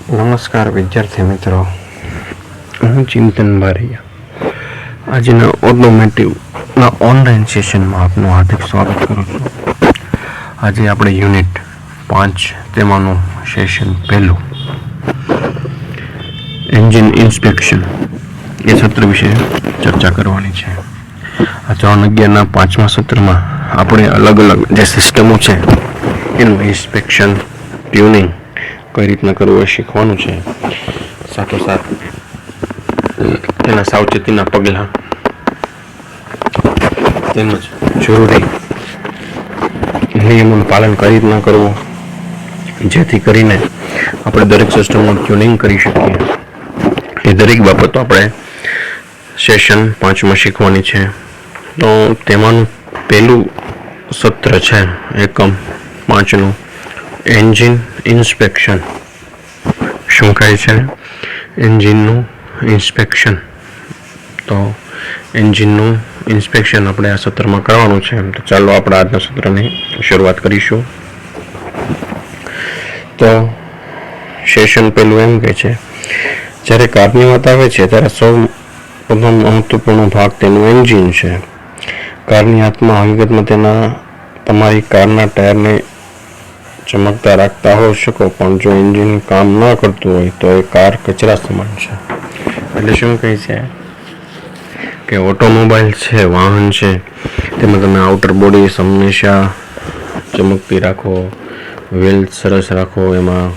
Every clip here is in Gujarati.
નમસ્કાર વિદ્યાર્થી મિત્રો, હું ચિંતન બારૈયા. આજના ઓટોમેટિવના ઓનલાઈન સેશનમાં આપનું હાર્દિક સ્વાગત કરું છું. આજે આપણે યુનિટ 5 તેમાંનું સેશન પહેલું એન્જિન ઇન્સ્પેક્શન એ સત્ર વિશે ચર્ચા કરવાની છે. આ 3/11ના 5મા સત્રમાં આપણે અલગ અલગ જે સિસ્ટમો છે એનું ઇન્સ્પેક્શન, ટ્યુનિંગ કઈ રીતના કરવું એ શીખવાનું છે. સાથોસાથ તેના સાવચેતીના પગલાં તેમજ જરૂરી નિયમોનું પાલન કઈ રીતના કરવું જેથી કરીને આપણે દરેક સિસ્ટમનું ટ્યુનિંગ કરી શકીએ. એ દરેક બાબતો આપણે સેશન 5માં શીખવાની છે. તો તેમાંનું પહેલું સત્ર છે એકમ 5નું એન્જિન ઇન્સ્પેક્શન. શું કહે છે? એન્જિનનું ઇન્સ્પેક્શન. તો એન્જિનનું ઇન્સ્પેક્શન આપણે આ સત્રમાં કરવાનું છે. તો ચાલો આપણે આજના સત્રની શરૂઆત કરીશું. તો સેશન પહેલું એમ કહે છે, જ્યારે કારની વાત આવે છે ત્યારે સૌ પ્રથમ મહત્વપૂર્ણ ભાગ તેનું એન્જિન છે. કારની હાથમાં હકીકતમાં તમારી કારના ટાયરને ચમકતા રાખતા હોઈ શકો, પણ જો એન્જિન કામ ન કરતું હોય તો એ કાર કચરા સમાન છે. એટલે શું કહે છે કે ઓટોમોબાઈલ છે, વાહન છે, તેમાં તમે આઉટર બોડી હંમેશા ચમકતી રાખો, વ્હીલ સરસ રાખો, એમાં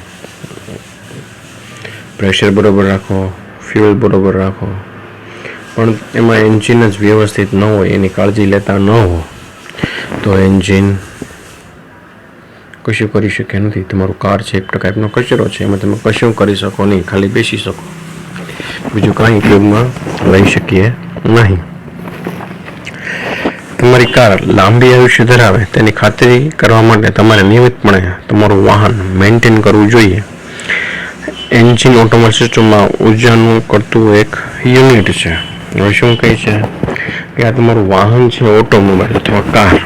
પ્રેશર બરોબર રાખો, ફ્યુઅલ બરોબર રાખો, પણ એમાં એન્જિન જ વ્યવસ્થિત ન હોય, એની કાળજી લેતા ન હો તો એન્જિન કશું કરી શકે નથી. તમારું કાર છે એક ટાઈપનો કચરો છે, એમાં તમે કશું કરી શકો નહીં, ખાલી બેસી શકો, બીજું કાંઈ ઉપયોગમાં લઈ શકીએ નહીં. તમારી કાર લાંબી આયુષ્ય ધરાવે તેની ખાતરી કરવા માટે તમારે નિયમિતપણે તમારું વાહન મેન્ટેન કરવું જોઈએ. એન્જિન ઓટોમોબાઈલ સિસ્ટમમાં ઉર્જાનું કરતું એક યુનિટ છે. હવે શું કહે છે કે આ તમારું વાહન છે, ઓટોમોબાઈલ અથવા કાર,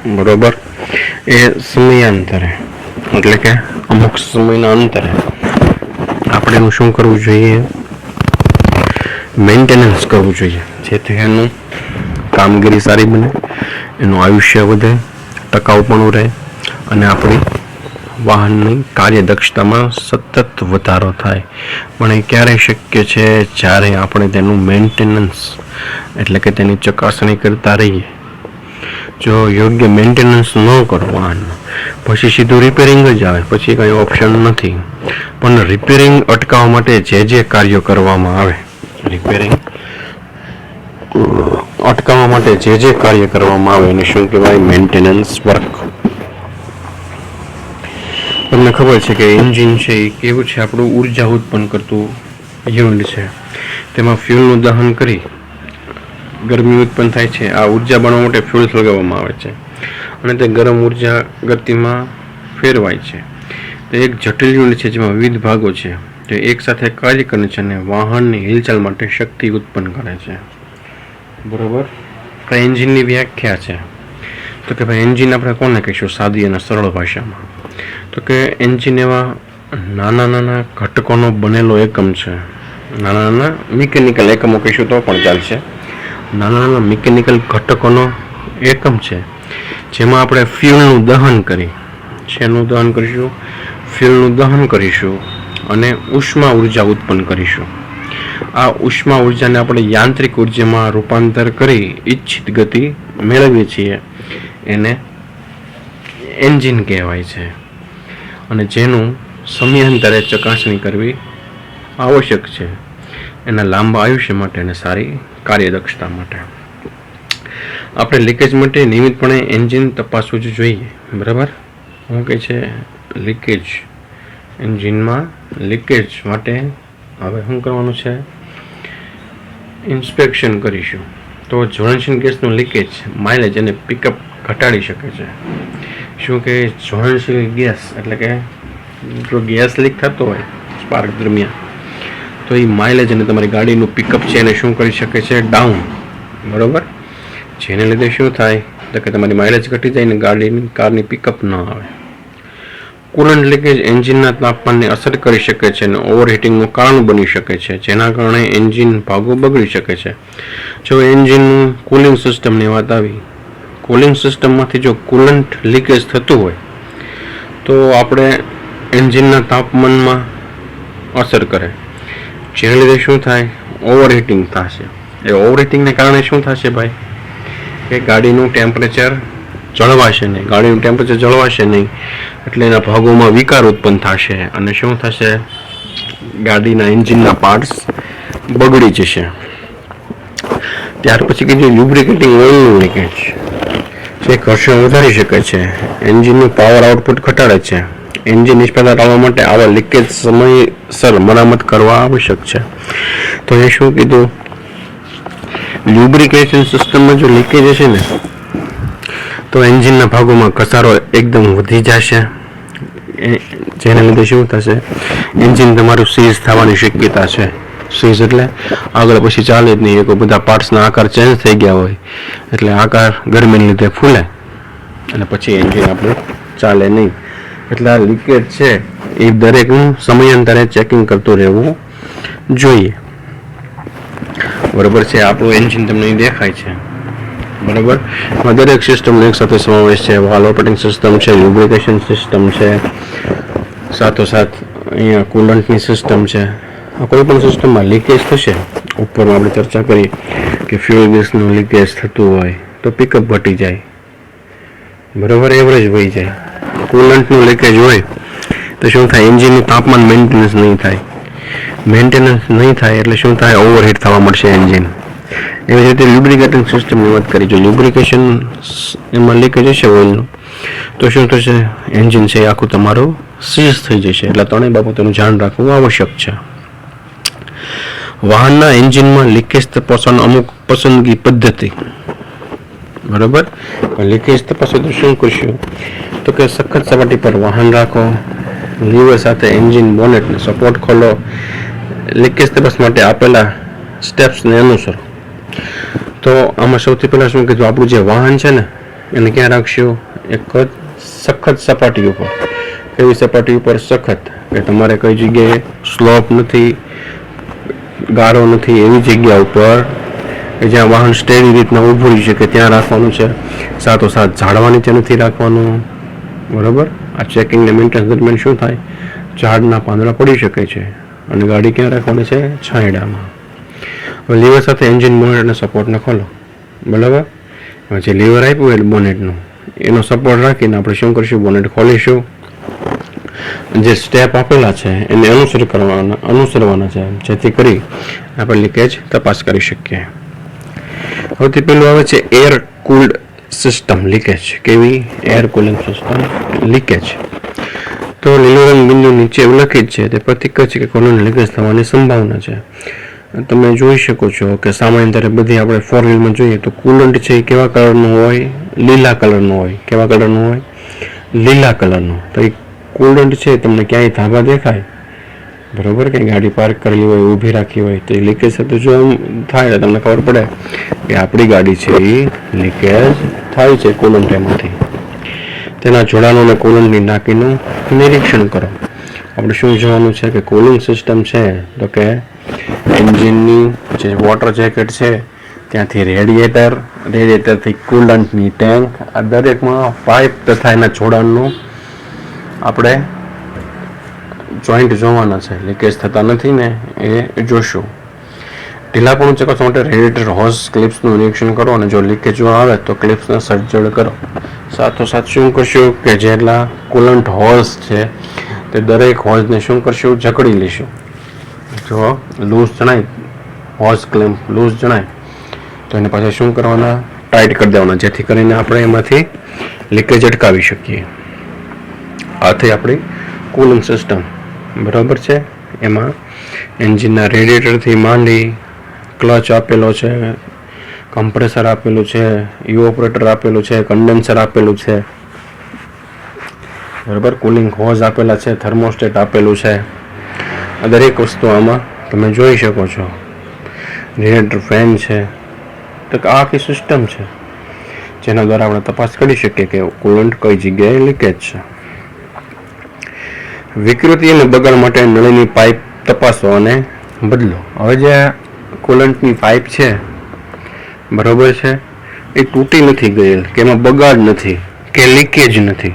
બરોબર, એ સમયાંતરે એટલે કે અમુક સમયના અંતરે આપણે એનું શું કરવું જોઈએ? મેન્ટેનન્સ કરવું જોઈએ, જેથી એનું કામગીરી સારી બને, એનું આયુષ્ય વધે, ટકાઉપણું રહે અને આપણી વાહનની કાર્યદક્ષતામાં સતત વધારો થાય. પણ એ ક્યારે શક્ય છે? જ્યારે આપણે તેનું મેન્ટેનન્સ એટલે કે તેની ચકાસણી કરતા રહીએ. જો યોગ્ય મેન્ટેનન્સ ન કરો વાહનનું, પછી સીધું રિપેરિંગ જ આવે, પછી કંઈ ઓપ્શન નથી. પણ રિપેરિંગ અટકાવવા માટે જે કાર્યો કરવામાં આવે, રિપેરિંગ અટકાવવા માટે જે કાર્ય કરવામાં આવે એને શું કહેવાય? Maintenance work. તમને ખબર છે કે એન્જિન છે એ કેવું છે? આપણું ઉર્જા ઉત્પન્ન કરતું યુનિટ છે. તેમાં ફ્યુલનું દહન કરી ગરમી ઉત્પન્ન થાય છે. આ ઉર્જા બનાવવા માટે ફ્યુલ સળગાવવામાં આવે છે અને તે ગરમ ઉર્જા ગતિમાં ફેરવાય છે. તે એક જટિલ યુનિટ છે જેમાં વિવિધ ભાગો છે જે એક સાથે કાર્ય કરે છે અને વાહનની હિલચાલ માટે શક્તિ ઉત્પન્ન કરે છે. બરોબર. તો એન્જિનની વ્યાખ્યા છે તો કે ભાઈ એન્જિન આપણે કોને કહીશું સાદી અને સરળ ભાષામાં? તો કે એન્જિન એવા નાના ઘટકોનો બનેલો એકમ છે. નાના મિકેનિકલ એકમો કહીશું તો પણ ચાલશે. નાના મિકેનિકલ ઘટકોનો એકમ છે જેમાં આપણે ફ્યુલનું દહન કરી, શેનું દહન કરીશું? ફ્યુલનું દહન કરીશું અને ઉષ્મા ઉર્જા ઉત્પન્ન કરીશું. આ ઉષ્મા ઉર્જાને આપણે યાંત્રિક ઉર્જામાં રૂપાંતર કરી ઈચ્છિત ગતિ મેળવીએ છીએ, એને એન્જિન કહેવાય છે. અને જેનું સમયાંતરે ચકાસણી કરવી આવશ્યક છે એના લાંબા આયુષ્ય માટે અને સારી કાર્યદક્ષતા માટે. આપણે લીકેજ માટે નિયમિતપણે એન્જિન તપાસવું જ જોઈએ. બરાબર. શું કહે છે? લીકેજ. એન્જિનમાં લીકેજ માટે હવે શું કરવાનું છે? ઇન્સ્પેક્શન કરીશું. તો જ્વલનશીલ ગેસનું લીકેજ માઇલેજ અને પિકઅપ ઘટાડી શકે છે. શું કે જ્વલનશીલ ગેસ એટલે કે જો ગેસ લીક થતો હોય સ્પાર્ક દરમિયાન તો એ માઇલેજ અને તમારી ગાડીનું પિકઅપ છે એને શું કરી શકે છે? ડાઉન. બરાબર. જેને લીધે શું થાય તો કે તમારી માઇલેજ ઘટી જાય ને કારની પિકઅપ ન આવે. કુલન્ટ લીકેજ એન્જિનના તાપમાનને અસર કરી શકે છે અને ઓવરહીટિંગનું કારણ બની શકે છે, જેના કારણે એન્જિન ભાગો બગડી શકે છે. જો એન્જિનનું કુલિંગ સિસ્ટમની વાત આવી, કુલિંગ સિસ્ટમમાંથી જો કુલન્ટ લીકેજ થતું હોય તો આપણે એન્જિનના તાપમાનમાં અસર કરે, જેને લીધે શું થાય, ઓવરહીટિંગ થશે. એ ઓવરહીટિંગને કારણે શું થશે ભાઈ, કે ગાડીનું ટેમ્પરેચર જળવાશે નહીં. ગાડીનું ટેમ્પરેચર જળવાશે નહીં એટલે એના ભાગોમાં વિકાર ઉત્પન્ન થશે અને શું થશે, ગાડીના એન્જિનના પાર્ટ્સ બગડી જશે. ત્યાર પછી કીધું લ્યુબ્રિકેટિંગ ઓઇલનું લીકેજ, જે ઘર્ષણ વધારી શકે છે, એન્જિનનું પાવર આઉટપુટ ઘટાડે છે. એન્જિન નિષ્ફળતા ટાળવા માટે આવા લીકેજ સમયસર મરામત કરવા આવશ્યક છે. તો એ શું કીધું, લ્યુબ્રિકેશન સિસ્ટમમાં જો લીકેજ હશે ને તો એન્જિનના ભાગોમાં ઘસારો એકદમ વધી જશે, જેના લીધે શું થશે, એન્જિન તમારું સીઝ થવાની શક્યતા છે. સીઝ એટલે આગળ પછી ચાલે જ નહીં, એ બધા પાર્ટ્સના આકાર ચેન્જ થઈ ગયા હોય એટલે આકાર ગરમીને લીધે ફૂલે અને પછી એન્જિન આપણું ચાલે નહીં. એટલે આ લીકેજ છે એ દરેકનું સમયાંતરે ચેકિંગ કરતું રહેવું જોઈએ. બરાબર છે. આપણું એન્જિન તમને દેખાય છે, બરાબર. દરેક સિસ્ટમનો એક સાથે સમાવેશ છે. વાલ્વ ઓપરેટિંગ સિસ્ટમ છે, લ્યુબ્રિકેશન સિસ્ટમ છે, સાથોસાથ અહીંયા કુલન્ટની સિસ્ટમ છે. કોઈ પણ સિસ્ટમમાં લીકેજ થશે, ઉપરમાં આપણે ચર્ચા કરી કે ફ્યુલ ગેસનું લીકેજ થતું હોય તો પિકઅપ ઘટી જાય, બરાબર, એવરેજ વહી જાય. કુલન્ટનું લીકેજ હોય તો શું થાય, એન્જિનનું તાપમાન મેન્ટેનન્સ નહીં થાય. મેન્ટેનન્સ નહીં થાય એટલે શું થાય, ઓવરહીટ થવા મળશે એન્જિન. એવી રીતે લ્યુબ્રિકેટિંગ સિસ્ટમની વાત કરી, જો લ્યુબ્રિકેશન એમાં લીકેજ હશે ઓઇલનું તો શું થશે, એન્જિન છે એ આખું તમારું સીઝ થઈ જશે. એટલે ત્રણેય બાબતોનું ધ્યાન રાખવું આવશ્યક છે. વાહનના એન્જિનમાં લીકેજ તપાસવાની અમુક પસંદગી પદ્ધતિ, બરાબર. લીકેજ તપાસો તો શું કરશું, તો કે સખત સપાટી પર વાહન રાખો, લીવર સાથે એન્જિન બોનેટને સપોર્ટ ખોલો, લીકેજ તપાસ માટે આપેલા સ્ટેપ્સને અનુસરો. તો આમાં સૌથી પહેલાં શું કીધું, આપણું જે વાહન છે ને એને ક્યાં રાખશું, એક સખત સપાટી ઉપર. કેવી સપાટી ઉપર, સખત, કે તમારે કઈ જગ્યાએ સ્લોપ નથી, ગારો નથી, એવી જગ્યા ઉપર કે જ્યાં વાહન સ્ટેડી રીતના ઊભું રહી શકે ત્યાં રાખવાનું છે. સાથોસાથ ઝાડવા નીચે નથી રાખવાનું, બરાબર. આ ચેકિંગ ને મેન્ટેનન્સ દરમિયાન શું થાય, ઝાડના પાંદડા પડી શકે છે અને ગાડી ક્યાં રાખવાની છે, છાંયડામાં. હવે લીવર સાથે એન્જિન બોનેટના સપોર્ટને ખોલો, બરાબર. જે લીવર આપ્યું હોય બોનેટનું એનો સપોર્ટ રાખીને આપણે શું કરીશું, બોનેટ ખોલીશું. જે સ્ટેપ આપેલા છે એને અનુસરવાના છે, જેથી કરી આપણે લીકેજ તપાસ કરી શકીએ. સૌથી પહેલું આવે છે એર કુલ્ડ સિસ્ટમ લીકેજ. કેવી, એર કુલિંગ સિસ્ટમ લીકેજ. તો લીલો રંગ બિંદુ નીચે ઉલ્લેખિત છે તે પ્રતીક છે કે કુલન્ટ લીકેજ થવાની સંભાવના છે. તમે જોઈ શકો છો કે સામાન્ય બધી આપણે 4 વ્હીલમાં જોઈએ તો કુલન્ટ છે એ કેવા કલરનું હોય, લીલા કલરનું હોય. કેવા કલરનું હોય, લીલા કલરનું. તો એ કુલન્ટ છે તમને ક્યાંય ધાબા દેખાય, બરોબર, કે ગાડી પાર્ક કરેલી હોય, ઊભી રાખી હોય, તો એ લીકેજ થતું જો થાય તમને ખબર પડે કે આપણી ગાડી છે એ લીકેજ થાય છે કુલન્ટ એમાંથી. તેના જોડાણો અને કુલન્ટની ટાંકીનું નિરીક્ષણ કરો. આપણે શું જોવાનું છે કે કુલિંગ સિસ્ટમ છે તો કે એન્જિનની જે વોટર જેકેટ છે ત્યાંથી રેડિએટરથી કુલન્ટની ટેન્ક, આ દરેકમાં પાઇપ તથા એના જોડાણનું આપણે જોઈન્ટ જોવાના છે. લીકેજ થતા નથી ને એ જોશું. ઢીલાપણું ચકાસવા માટે રેડિએટર હોઝ ક્લિપ્સનું નિરીક્ષણ કરો અને જો લીકેજ આવે તો ક્લિપ્સને સજ્જડ કરો. સાથોસાથ શું કરશું કે જેટલા કુલન્ટ હોઝ છે તે દરેક હોઝને શું કરશું, જકડી લઈશું. જો લૂઝ જણાય, હોઝ ક્લેમ્પ લૂઝ જણાય તો એને પાછા શું કરવાના, ટાઈટ કરી દેવાના, જેથી કરીને આપણે એમાંથી લીકેજ અટકાવી શકીએ. આ થઈ આપણી કુલિંગ સિસ્ટમ, બરાબર છે. એમાં એન્જિનના રેડિએટરથી માંડી ક્લચ આપેલો છે, કમ્પ્રેસર આપેલું છે, ઇવોપરેટર આપેલું છે, કન્ડેન્સર આપેલું છે, બરાબર, કુલિંગ હોઝ આપેલા છે, થર્મોસ્ટેટ આપેલું છે. આ દરેક વસ્તુ આમાં તમે જોઈ શકો છો. રેડિએટર ફેન છે. તો આ આખી સિસ્ટમ છે જેના દ્વારા આપણે તપાસ કરી શકીએ કે કુલન્ટ કઈ જગ્યાએ લીકેજ છે. વિકૃતિ અને બગાડ માટે નળીની પાઇપ તપાસો અને બદલો. હવે જે કુલન્ટની પાઇપ છે બરોબર છે, એ તૂટી નથી ગયેલ કે એમાં બગાડ નથી કે લીકેજ નથી,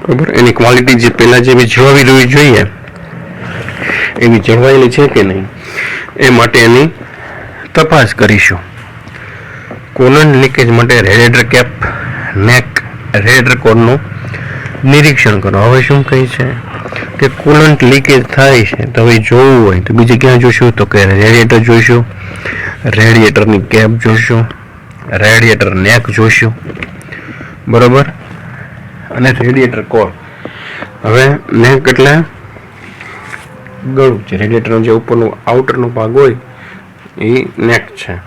બરાબર. એની ક્વોલિટી જે પહેલા જેવી જળવાઈ રહેવી જોઈએ એવી જળવાયેલી છે કે નહીં એ માટે એની તપાસ કરીશું. કુલન્ટ લીકેજ માટે રેડિએટર કેપ, નેક, રેડિએટર કોરનું નિરીક્ષણ કરો. હવે શું કહે છે કે કુલન્ટ લીકેજ થાય છે તો હવે જોવું હોય તો બીજે ક્યાં જોઈશું તો કે રેડિએટર જોઈશું, રેડિએટરની કેપ જોઈશું, રેડિએટર નેક જોઈશું, બરોબર, અને રેડિએટર કોર. હવે નેક એટલે ગળું છે, રેડિએટરનો જે ઉપરનો આઉટરનો ભાગ હોય એ નેક છે.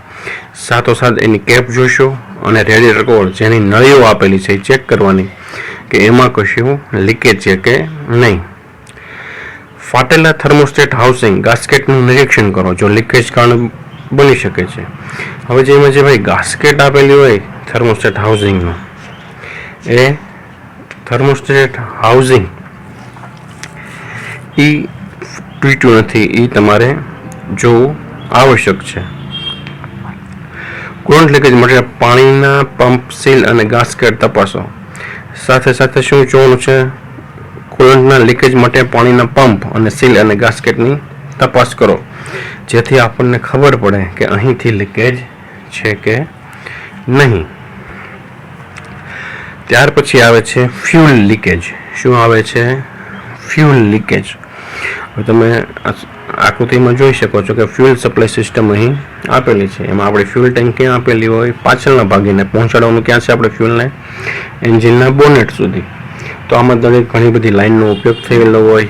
સાથોસાથ એની કેપ જોઈશું અને રેડિએટર કોર જેની નળીઓ આપેલી છે એ ચેક કરવાની કે એમાં કશું લીકેજ છે કે નહીં. ફાટેલા થર્મોસ્ટેટ હાઉસિંગ ગાસ્કેટનું નિરીક્ષણ કરો જો લીકેજ કારણ બની શકે છે. હવે જેમાં જે ભાઈ ગાસ્કેટ આપેલી હોય થર્મોસ્ટેટ હાઉસિંગનું, એ થર્મોસ્ટેટ હાઉસિંગ એ તૂટ્યું નથી, એ તમારે જોવું આવશ્યક છે. કુલન્ટ લીકેજ માટે પાણીના પંપ, સીલ અને ગાસ્કેટ તપાસો. સાથે સાથે શું જોવાનું છે? કુલન્ટના લીકેજ માટે પાણીના પંપ અને સીલ અને ગાસ્કેટની તપાસ કરો જેથી આપણને ખબર પડે કે અહીંથી લીકેજ છે કે નહીં. ત્યાર પછી આવે છે ફ્યુલ લીકેજ. શું આવે છે? Fuel leakage. હવે તમે આકૃતિમાં જોઈ શકો છો કે ફ્યુલ સપ્લાય સિસ્ટમ અહીં આપેલી છે. એમાં આપણે ફ્યુલ ટેન્ક ક્યાં આપેલી હોય? પાછળના ભાગીને પહોંચાડવાનું ક્યાં છે આપણે ફ્યુલને? એન્જિનના બોનેટ સુધી. તો આમાં દરેક ઘણી બધી લાઇનનો ઉપયોગ થયેલો હોય.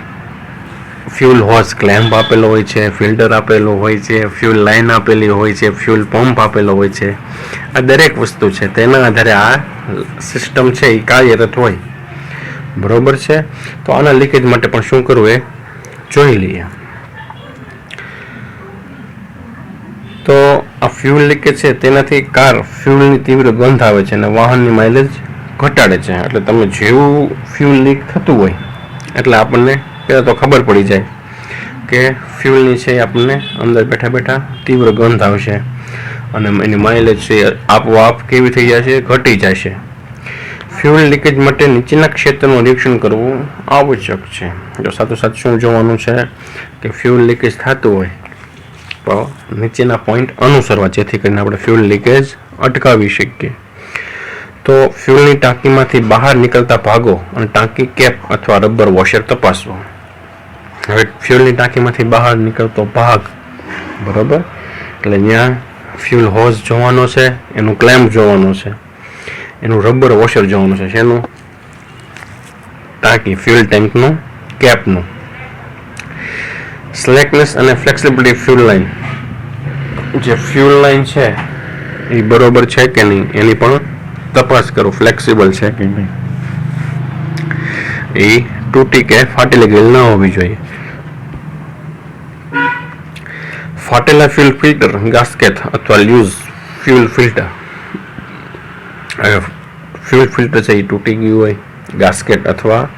ફ્યુલ હોઝ ક્લેમ્પ આપેલો હોય છે, ફિલ્ટર આપેલો હોય છે, ફ્યુલ લાઇન આપેલી હોય છે, ફ્યુલ પંપ આપેલો હોય છે. આ દરેક વસ્તુ છે તેના આધારે આ સિસ્ટમ છે એ કાર્યરત હોય, બરોબર છે. તો આના લીકેજ માટે પણ શું કરવું એ જોઈ લઈએ. તો આ ફ્યુલ લીકેજ છે તેનાથી કાર ફ્યુલની તીવ્ર ગંધ આવે છે અને વાહનની માઇલેજ ઘટાડે છે. એટલે તમે જેવું ફ્યુલ લીક થતું હોય એટલે આપણને પહેલાં તો ખબર પડી જાય કે ફ્યુલની છે આપણને અંદર બેઠા બેઠા તીવ્ર ગંધ આવશે અને એની માઇલેજ છે આપોઆપ કેવી થઈ જશે? ઘટી જશે. ફ્યુલ લીકેજ માટે નીચેના ક્ષેત્રનું નિરીક્ષણ કરવું આવશ્યક છે. જો સાથોસાથ શું જોવાનું છે કે ફ્યુલ લીકેજ થતું હોય તો નીચેના પોઈન્ટ અનુસરવા જેથી કરીને આપણે ફ્યુલ લીકેજ અટકાવી શકીએ. તો ફ્યુલની ટાંકીમાંથી બહાર નીકળતા ભાગો અને ટાંકી કેપ અથવા રબર વોશર તપાસવો. હવે ફ્યુલની ટાંકીમાંથી બહાર નીકળતો ભાગ, બરોબર, એટલે ત્યાં ફ્યુલ હોઝ જોવાનો છે, એનું ક્લેમ્પ જોવાનું છે, એનું રબર વોશર જોવાનું છે. શેનું? ટાંકી, ફ્યુલ ટેન્કનું, કેપનું. સ્લેકનેસ અને ફ્લેક્સિબિલિટી ફ્યુલ લાઇન. જે ફ્યુલ લાઇન છે એ બરોબર છે કે નહીં એની પણ તપાસ કરો, ફ્લેક્સિબલ છે કે નહીં, એ તૂટી કે ફાટેલી ગયેલ ન હોવી જોઈએ. ફાટેલા ફ્યુલ ફિલ્ટર, ગાસ્કેટ અથવા loose fuel filter. Fuel filter છે એ તૂટી ગયું હોય, ગાસ્કેટ અથવા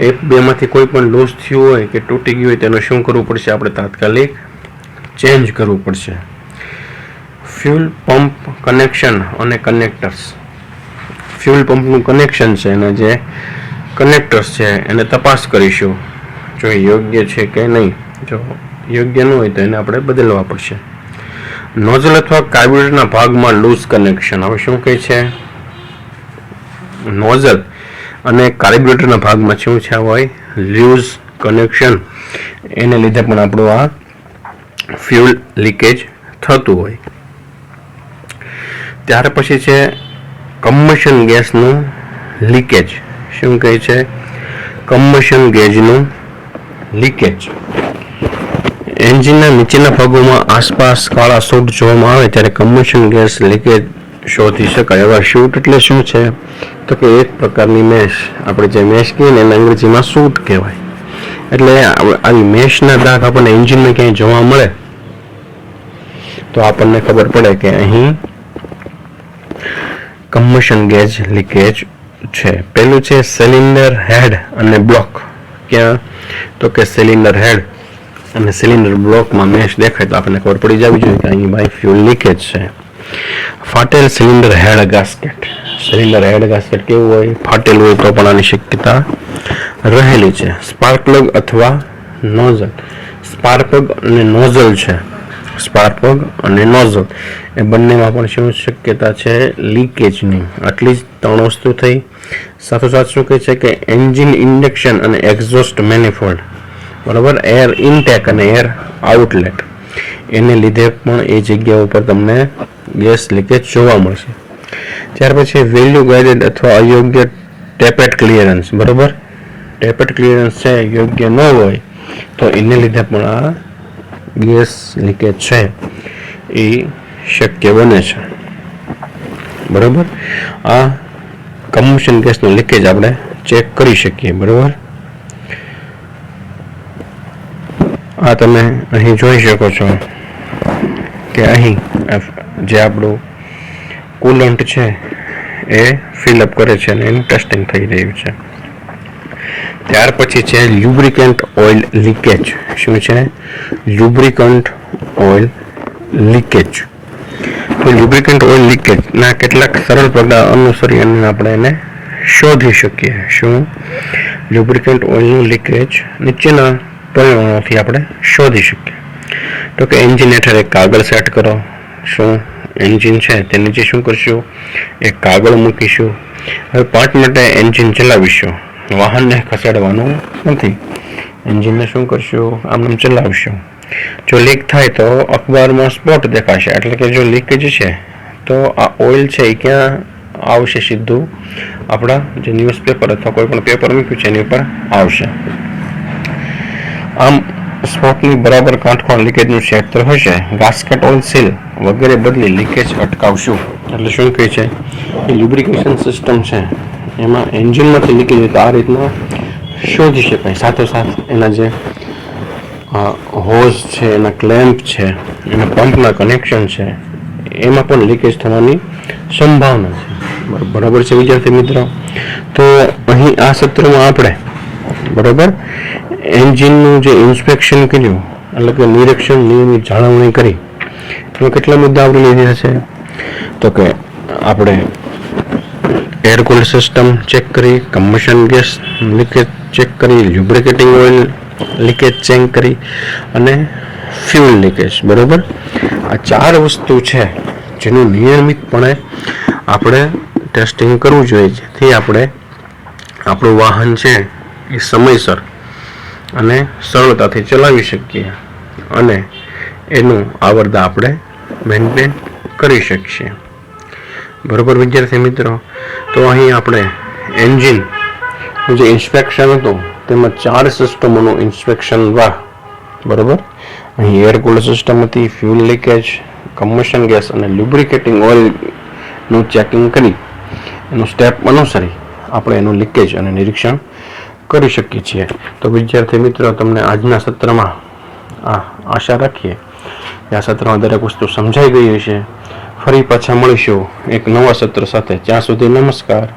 એક બેમાંથી કોઈ પણ લૂઝ થયું હોય કે તૂટી ગયું હોય તેનું શું કરવું પડશે? આપણે તાત્કાલિક ચેન્જ કરવું પડશે. ફ્યુલ પંપ કનેક્શન અને કનેક્ટર્સ. ફ્યુલ પંપનું કનેક્શન છે અને જે કનેક્ટર્સ છે એને તપાસ કરીશું જો એ યોગ્ય છે કે નહીં. જો યોગ્ય ન હોય તો એને આપણે બદલવા પડશે. નોઝલ અથવા કાર્બ્યુરેટરના ભાગમાં લૂઝ કનેક્શન. હવે શું કહે છે? નોઝલ અને કાર્બ્યુરેટરના ભાગમાં શું છે હોય? Loose connection. એને લીધે પણ આપણું આ ફ્યુલ લીકેજ થતું હોય. ત્યાર પછી છે કમ્બશન ગેસનું લીકેજ. શું કહે છે? કમ્બશન ગેસનું લીકેજ. એન્જિનના નીચેના ભાગોમાં આસપાસ કાળા શૂટ જોવામાં આવે ત્યારે કમ્બશન ગેસ લીકેજ શોધી શકાય. હવે શૂટ એટલે શું છે તો કે એક પ્રકારની મેશ, આપણે જે મેશ કહીએ ને એને અંગ્રેજીમાં શૂટ કહેવાય. એટલે આવી મેશના દાગ આપણને એન્જિનમાં ક્યાંય જોવા મળે તો આપણને ખબર પડે કે અહીં કમ્બશન ગેસ લીકેજ છે. પહેલું છે સિલિન્ડર હેડ અને બ્લોક. ક્યાં? તો કે સિલિન્ડર હેડ અને સિલિન્ડર બ્લોકમાં મેશ દેખાય તો આપણને ખબર પડી જવી જોઈએ કે અહીં ભાઈ ફ્યુલ લીકેજ છે. ફાટેલ cylinder head gasket. Cylinder head gasket કેવું હોય? ફાટેલું હોય તો પણ આની શક્યતા રહેલી છે. સ્પાર્ક પ્લગ અથવા નોઝલ. સ્પાર્ક પ્લગ અને નોઝલ છે. સ્પાર્ક પ્લગ અને નોઝલ એ બંનેમાં પણ શું શક્યતા છે? લીકેજની. આટલી જ 3 વસ્તુ થઈ. સાથોસાથ શું કહે છે કે એન્જિન ઇન્ડક્શન અને એક્ઝોસ્ટ મેનિફોલ્ડ, બરાબર, એર ઇનટેક અને એર આઉટલેટ, એને લીધે પણ એ જગ્યા ઉપર તમને ગેસ લીકેજ જોવા મળશે. ત્યાર પછી વેલ્યુ ગાઇડેડ અથવા અયોગ્ય ટેપેટ ક્લિયરન્સ, બરાબર. ટેપેટ ક્લિયરન્સ છે યોગ્ય ન હોય તો એને લીધે પણ આ ગેસ લીકેજ છે એ શક્ય બને છે, બરાબર. આ કમ્બશન ગેસનો લીકેજ આપણે ચેક કરી શકીએ, બરાબર. આ તમે અહીં જોઈ શકો છો કે અહીં જે આપણું કુલન્ટ છે એ ફિલઅપ કરે છે અને એનું ટેસ્ટિંગ થઈ રહ્યું છે. ત્યાર પછી છે લ્યુબ્રિકન્ટ ઓઇલ લીકેજ. શું છે? લ્યુબ્રિકન્ટ ઓઇલ લીકેજ. તો લ્યુબ્રિકન્ટ ઓઇલ લીકેજના કેટલાક સરળ પગલાં અનુસરી અને આપણે એને શોધી શકીએ. શું? લ્યુબ્રિકન્ટ ઓઇલનું લીકેજ નીચેના પરિમાણોથી આપણે શોધી શકીએ. તો કે એન્જિન હેઠળ એક કાગળ સેટ કરો. શું? એન્જિન છે તે નીચે શું કરશું? એક કાગળ મૂકીશું. હવે પાર્ટ માટે એન્જિન ચલાવીશું. વાહનને ખસેડવાનું નથી. એન્જિનને શું કરશું? આમ ચલાવીશું. જો લીક થાય તો અખબારમાં સ્પોટ દેખાશે, એટલે કે જો લીકેજ છે તો આ ઓઇલ છે એ ક્યાં આવશે? સીધું આપણા જે ન્યૂઝપેપર અથવા કોઈ પણ પેપર મૂક્યું છે એની ઉપર આવશે. આમ સ્પોટની બરાબર કાંઠમાં લીકેજનું ક્ષેત્ર હશે. ગાસ્કેટ ઓઇલ સીલ વગેરે બદલી લીકેજ અટકાવશું. એટલે શું કહે છે? એ લ્યુબ્રિકેશન સિસ્ટમ છે એમાં એન્જિનમાંથી લીકેજ તો આ રીતના શોધી શકાય. સાથોસાથ એના જે હોઝ છે, એના ક્લેમ્પ છે, એના પંપના કનેક્શન છે, એમાં પણ લીકેજ થવાની સંભાવના છે. બરાબર છે વિદ્યાર્થી મિત્રો? તો અહીં આ સત્રમાં આપણે, બરાબર, એન્જિનનું જે ઇન્સ્પેક્શન કર્યું, એટલે કે નિરીક્ષણ, નિયમિત જાળવણી કરી, એમાં કેટલા મુદ્દા આપણે લીધા છે? તો કે આપણે એર કુલ સિસ્ટમ ચેક કરી, કમ્બશન ગેસ લીકેજ ચેક કરી, લ્યુબ્રિકેટિંગ ઓઇલ લીકેજ ચેક કરી અને ફ્યુલ લીકેજ, બરાબર. આ 4 વસ્તુ છે જેનું નિયમિતપણે આપણે ટેસ્ટિંગ કરવું જોઈએ, જેથી આપણે આપણું વાહન છે એ સમયસર અને સરળતાથી ચલાવી શકીએ અને એનું આવરદા આપણે મેન્ટેન કરી શકીએ, બરાબર વિદ્યાર્થી મિત્રો? તો અહીં આપણે એન્જિનનું જે ઇન્સ્પેક્શન હતું તેમાં 4 સિસ્ટમોનું ઇન્સ્પેક્શન બરાબર. અહીં એર કુલર સિસ્ટમ હતી, ફ્યુલ લીકેજ, કમ્બશન ગેસ અને લ્યુબ્રિકેટિંગ ઓઇલનું ચેકિંગ કરી એનું સ્ટેપ અનુસરી આપણે એનું લીકેજ અને નિરીક્ષણ કરી શકીએ છીએ. તો વિદ્યાર્થી મિત્રો, તમને આજના સત્રમાં આશા રાખીએ કે આ સત્રમાં દરેક વસ્તુ સમજાઈ ગઈ હશે. ફરી પાછા મળીશું એક નવા સત્ર સાથે. ત્યાં સુધી નમસ્કાર.